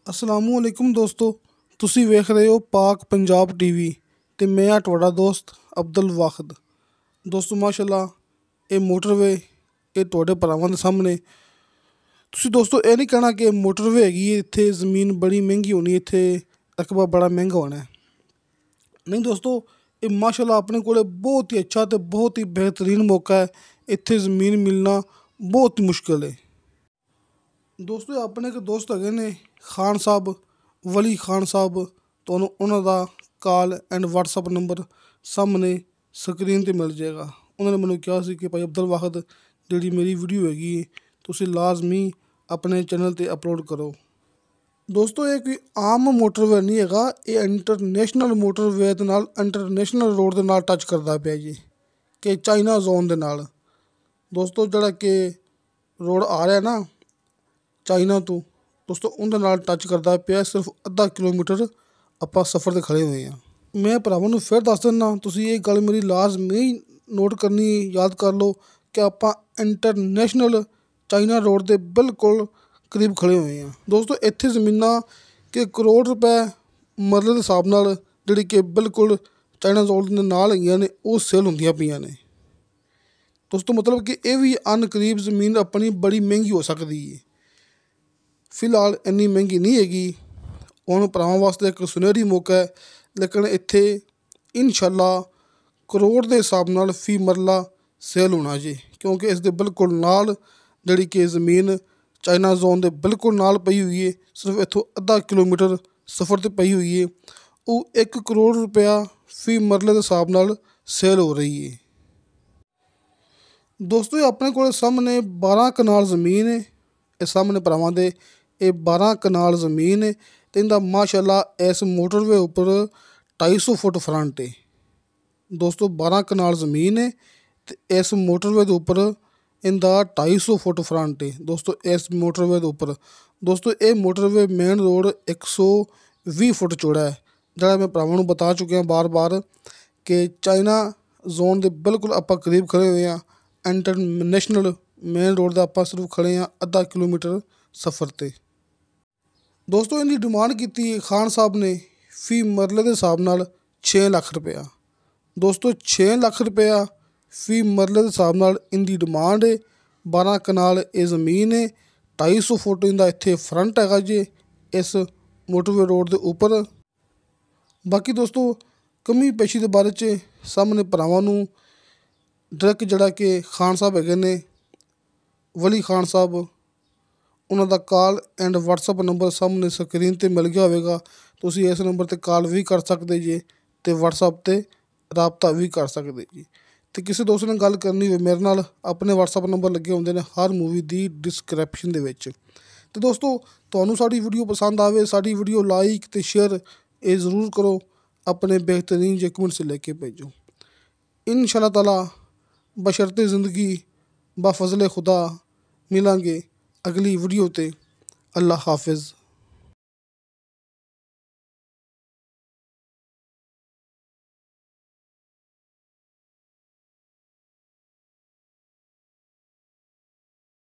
ਅਸਲਾਮੁਅਲੈਕੁਮ ਦੋਸਤੋ, ਤੁਸੀਂ ਵੇਖ ਰਹੇ ਹੋ ਪਾਕ ਪੰਜਾਬ ਟੀਵੀ ਤੇ ਮੈਂ ਆ ਤੁਹਾਡਾ ਦੋਸਤ ਅਬਦੁਲ ਵਾਹਿਦ। ਦੋਸਤੋ ਮਾਸ਼ਾਅੱਲਾ, ਇਹ ਮੋਟਰਵੇ ਇਹ ਤੁਹਾਡੇ ਭਰਾਵਾਂ ਦੇ ਸਾਹਮਣੇ। ਤੁਸੀਂ ਦੋਸਤੋ ਇਹ ਨਹੀਂ ਕਹਿਣਾ ਕਿ ਮੋਟਰਵੇ ਹੈਗੀ ਹੈ ਇੱਥੇ ਜ਼ਮੀਨ ਬੜੀ ਮਹਿੰਗੀ ਹੋਣੀ, ਇੱਥੇ ਰਕਬਾ ਬੜਾ ਮਹਿੰਗਾ ਹੋਣਾ ਹੈ। ਨਹੀਂ ਦੋਸਤੋ, ਇਹ ਮਾਸ਼ਾਅੱਲਾ ਆਪਣੇ ਕੋਲ ਬਹੁਤ ਹੀ ਅੱਛਾ ਤੇ ਬਹੁਤ ਹੀ ਬਿਹਤਰੀਨ ਮੌਕਾ ਹੈ। ਇੱਥੇ ਜ਼ਮੀਨ ਮਿਲਣਾ ਬਹੁਤ ਹੀ ਮੁਸ਼ਕਿਲ ਹੈ। ਦੋਸਤੋ ਆਪਣੇ ਇੱਕ ਦੋਸਤ ਹੈਗੇ ਨੇ ਖਾਨ ਸਾਹਿਬ, ਵਲੀ ਖਾਨ ਸਾਹਿਬ। ਤੁਹਾਨੂੰ ਉਹਨਾਂ ਦਾ ਕਾਲ ਐਂਡ ਵਟਸਐਪ ਨੰਬਰ ਸਾਹਮਣੇ ਸਕਰੀਨ 'ਤੇ ਮਿਲ ਜਾਏਗਾ। ਉਹਨਾਂ ਨੇ ਮੈਨੂੰ ਕਿਹਾ ਸੀ ਕਿ ਭਾਈ ਅਬਦੁਲ ਵਾਹਿਦ, ਜਿਹੜੀ ਮੇਰੀ ਵੀਡੀਓ ਹੈਗੀ ਹੈ ਤੁਸੀਂ ਲਾਜ਼ਮੀ ਆਪਣੇ ਚੈਨਲ 'ਤੇ ਅਪਲੋਡ ਕਰੋ। ਦੋਸਤੋ ਇਹ ਕੋਈ ਆਮ ਮੋਟਰਵੇ ਨਹੀਂ ਹੈਗਾ, ਇਹ ਇੰਟਰਨੈਸ਼ਨਲ ਮੋਟਰਵੇ ਦੇ ਨਾਲ, ਇੰਟਰਨੈਸ਼ਨਲ ਰੋਡ ਦੇ ਨਾਲ ਟੱਚ ਕਰਦਾ ਪਿਆ ਜੀ, ਕਿ ਚਾਈਨਾ ਜ਼ੋਨ ਦੇ ਨਾਲ। ਦੋਸਤੋ ਜਿਹੜਾ ਕਿ ਰੋਡ ਆ ਰਿਹਾ ਨਾ ਚਾਈਨਾ ਤੋਂ, ਦੋਸਤੋ ਉਹਦੇ ਨਾਲ ਟੱਚ ਕਰਦਾ ਪਿਆ। ਸਿਰਫ ਅੱਧਾ ਕਿਲੋਮੀਟਰ ਆਪਾਂ ਸਫ਼ਰ 'ਤੇ ਖੜ੍ਹੇ ਹੋਏ ਹਾਂ। ਮੈਂ ਭਰਾਵਾਂ ਨੂੰ ਫਿਰ ਦੱਸ ਦਿੰਦਾ, ਤੁਸੀਂ ਇਹ ਗੱਲ ਮੇਰੀ ਲਾਜ਼ਮੀ ਨੋਟ ਕਰਨੀ, ਯਾਦ ਕਰ ਲਓ ਕਿ ਆਪਾਂ ਇੰਟਰਨੈਸ਼ਨਲ ਚਾਈਨਾ ਰੋਡ ਦੇ ਬਿਲਕੁਲ ਕਰੀਬ ਖੜ੍ਹੇ ਹੋਏ ਹਾਂ। ਦੋਸਤੋ ਇੱਥੇ ਜ਼ਮੀਨਾਂ ਕਿ ਕਰੋੜ ਰੁਪਏ ਮਰਲੇ ਦੇ ਹਿਸਾਬ ਨਾਲ, ਜਿਹੜੀ ਕਿ ਬਿਲਕੁਲ ਚਾਈਨਾ ਜ਼ੋਨ ਦੇ ਨਾਲ ਹੈਗੀਆਂ ਨੇ, ਉਹ ਸੇਲ ਹੁੰਦੀਆਂ ਪਈਆਂ ਨੇ। ਦੋਸਤੋ ਮਤਲਬ ਕਿ ਇਹ ਵੀ ਅਨਕਰੀਬ ਜ਼ਮੀਨ ਆਪਣੀ ਬੜੀ ਮਹਿੰਗੀ ਹੋ ਸਕਦੀ ਹੈ। ਫਿਲਹਾਲ ਇੰਨੀ ਮਹਿੰਗੀ ਨਹੀਂ ਹੈਗੀ, ਉਹਨਾਂ ਭਰਾਵਾਂ ਵਾਸਤੇ ਇੱਕ ਸੁਨਹਿਰੀ ਮੌਕਾ ਹੈ। ਲੇਕਿਨ ਇੱਥੇ ਇਨਸ਼ਾਅੱਲਾ ਕਰੋੜ ਦੇ ਹਿਸਾਬ ਨਾਲ ਫੀ ਮਰਲਾ ਸੇਲ ਹੋਣਾ ਜੀ, ਕਿਉਂਕਿ ਇਸ ਦੇ ਬਿਲਕੁਲ ਨਾਲ ਜਿਹੜੀ ਕਿ ਜ਼ਮੀਨ ਚਾਈਨਾ ਜ਼ੋਨ ਦੇ ਬਿਲਕੁਲ ਨਾਲ ਪਈ ਹੋਈ ਹੈ, ਸਿਰਫ ਇੱਥੋਂ ਅੱਧਾ ਕਿਲੋਮੀਟਰ ਸਫ਼ਰ 'ਤੇ ਪਈ ਹੋਈ ਹੈ। ਉਹ 1 ਕਰੋੜ ਰੁਪਇਆ ਫੀ ਮਰਲੇ ਦੇ ਹਿਸਾਬ ਨਾਲ ਸੇਲ ਹੋ ਰਹੀ ਹੈ। ਦੋਸਤੋ ਇਹ ਆਪਣੇ ਕੋਲ ਸਾਹਮਣੇ 12 ਕਨਾਲ ਜ਼ਮੀਨ ਹੈ। ਇਹ ਸਾਹਮਣੇ ਭਰਾਵਾਂ ਦੇ ਇਹ 12 ਕਨਾਲ ਜ਼ਮੀਨ ਹੈ ਅਤੇ ਇਹਦਾ ਮਾਸ਼ਾਅੱਲਾ ਇਸ ਮੋਟਰਵੇ ਉੱਪਰ 250 ਫੁੱਟ ਫਰੰਟ ਹੈ। ਦੋਸਤੋ 12 ਕਨਾਲ ਜ਼ਮੀਨ ਹੈ ਅਤੇ ਇਸ ਮੋਟਰਵੇ ਦੇ ਉੱਪਰ ਇਹਦਾ 250 ਫੁੱਟ ਫਰੰਟ ਹੈ। ਦੋਸਤੋ ਇਸ ਮੋਟਰਵੇ ਦੇ ਉੱਪਰ ਦੋਸਤੋ ਇਹ ਮੋਟਰਵੇ ਮੇਨ ਰੋਡ 120 ਫੁੱਟ ਚੌੜਾ ਹੈ, ਜਿਹੜਾ ਮੈਂ ਭਰਾਵਾਂ ਨੂੰ ਬਤਾ ਚੁੱਕਿਆ ਬਾਰ-ਬਾਰ ਕਿ ਚਾਈਨਾ ਜ਼ੋਨ ਦੇ ਬਿਲਕੁਲ ਆਪਾਂ ਕਰੀਬ ਖੜ੍ਹੇ ਹੋਏ ਹਾਂ। ਇੰਟਰਨੈਸ਼ਨਲ ਮੇਨ ਰੋਡ ਦਾ ਆਪਾਂ ਸਿਰਫ ਖੜ੍ਹੇ ਹਾਂ ਅੱਧਾ ਕਿਲੋਮੀਟਰ ਸਫ਼ਰ 'ਤੇ। ਦੋਸਤੋ ਇਹਦੀ ਡਿਮਾਂਡ ਕੀਤੀ ਖਾਨ ਸਾਹਿਬ ਨੇ ਫੀ ਮਰਲੇ ਦੇ ਹਿਸਾਬ ਨਾਲ 6 ਲੱਖ ਰੁਪਇਆ। ਦੋਸਤੋ 6 ਲੱਖ ਰੁਪਇਆ ਫੀ ਮਰਲੇ ਦੇ ਹਿਸਾਬ ਨਾਲ ਇਹਦੀ ਡਿਮਾਂਡ ਹੈ। 12 ਕਨਾਲ ਇਹ ਜ਼ਮੀਨ ਹੈ, 250 ਫੁੱਟ ਇਹਦਾ ਇੱਥੇ ਫਰੰਟ ਹੈਗਾ ਜੀ ਇਸ ਮੋਟਰਵੇ ਰੋਡ ਦੇ ਉੱਪਰ। ਬਾਕੀ ਦੋਸਤੋ ਕਮੀ ਪੇਸ਼ੀ ਦੇ ਬਾਰੇ 'ਚ ਸਾਹਮਣੇ ਭਰਾਵਾਂ ਨੂੰ ਡਾਇਰੈਕਟ ਜਿਹੜਾ ਕਿ ਖਾਨ ਸਾਹਿਬ ਹੈਗੇ ਨੇ ਵਲੀ ਖਾਨ ਸਾਹਿਬ, ਉਹਨਾਂ ਦਾ ਕਾਲ ਐਂਡ ਵਟਸਐਪ ਨੰਬਰ ਸਾਹਮਣੇ ਸਕਰੀਨ 'ਤੇ ਮਿਲ ਗਿਆ ਹੋਵੇਗਾ। ਤੁਸੀਂ ਇਸ ਨੰਬਰ 'ਤੇ ਕਾਲ ਵੀ ਕਰ ਸਕਦੇ ਜੇ ਅਤੇ ਵਟਸਐਪ 'ਤੇ ਰਾਬਤਾ ਵੀ ਕਰ ਸਕਦੇ ਜੀ। ਅਤੇ ਕਿਸੇ ਦੋਸਤ ਨੇ ਗੱਲ ਕਰਨੀ ਹੋਵੇ ਮੇਰੇ ਨਾਲ, ਆਪਣੇ ਵਟਸਐਪ ਨੰਬਰ ਲੱਗੇ ਹੁੰਦੇ ਨੇ ਹਰ ਮੂਵੀ ਦੀ ਡਿਸਕ੍ਰਿਪਸ਼ਨ ਦੇ ਵਿੱਚ। ਅਤੇ ਦੋਸਤੋ ਤੁਹਾਨੂੰ ਸਾਡੀ ਵੀਡੀਓ ਪਸੰਦ ਆਵੇ, ਸਾਡੀ ਵੀਡੀਓ ਲਾਈਕ ਅਤੇ ਸ਼ੇਅਰ ਇਹ ਜ਼ਰੂਰ ਕਰੋ, ਆਪਣੇ ਬਿਹਤਰੀਨ ਜਿਹੇ ਕਮੈਂਟਸ ਲੈ ਕੇ ਭੇਜੋ। ਇਨਸ਼ਾ ਅੱਲਾਹ ਤਾਲਾ ਬਸ਼ਰਤੇ ਜ਼ਿੰਦਗੀ ਬਫਜ਼ਲੇ ਖੁਦਾ ਮਿਲਾਂਗੇ ਅਗਲੀ ਵੀਡੀਓ 'ਤੇ। ਅੱਲਾ ਹਾਫਿਜ਼।